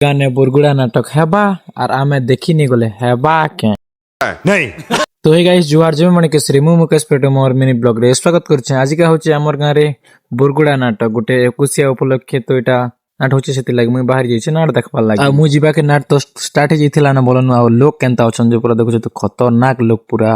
গানে বুরগুড়া নাটক হেবা আর আমি দেখিনি গলে হেবা কে नहीं তো হে গাইস জুহার জমি মানে কেসরি মু মুকেশ পেটে মোর মিনি ব্লগ রে স্বাগত করছে আজকে হচ্ছে আমার গাঁরে বুরগুড়া নাটক গোটে একুশিয়া উপলক্ষে তো এটা নাট হচ্ছে সেতি লাগি মুই বাহার যাইছি নাট দেখবার লাগি আর মুই ଯିବାକେ নাট তো স্টার্ট হয়ে যাইଥିଲା না বলनु আর লোক কেনতা অছন যে পুরা দেখুছ তো খতরনাক লোক পুরা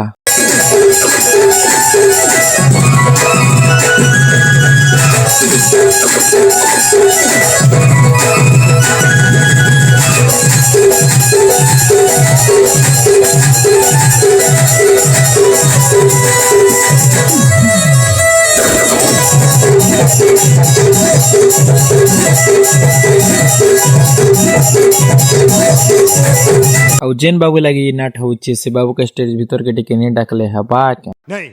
ଆଉ ଯେନ୍ ବାବୁ ଲାଗି ଇ ନାଟ ହଉଛି ସେ ବାବୁ କେ ଷ୍ଟେଜ ଭିତର के टिके नहीं डाकले हबा के नहीं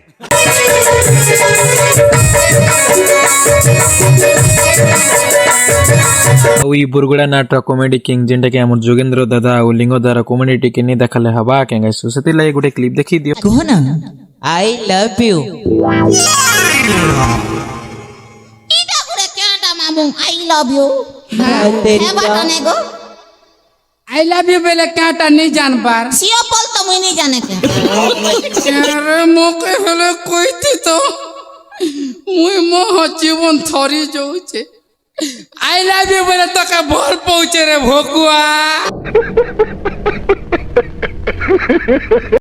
ଆଉ ଇ ବୁରଗୁଡା ନାଟର କମେଡି କିଙ୍ଗ ଯେନ୍ଟା କି ଆମର ଯୋଗେନ୍ଦ୍ର ଦାଦା ଆଉ ଲିଙ୍ଗ ଦାର କମେଡି टिके नहीं ଦେଖାଲେ ହବା के गाइस ସେତି ଲାଗି ଗୋଟେ କ୍ଲିପ ଦେଖି ଦିଅ कहो ना आई लव यू इटा गुरे क्याटा मामू आई लव यू तेरी हे बताने गो आई लव यू बेले काटा नहीं जान पार सियो पल तो मुई नहीं जाने के अरे मोके हेले कोई थी तो मुई मोह जीवन थरी जाऊचे आई लव यू बेले तो का भर पहुंचे रे भोकुआ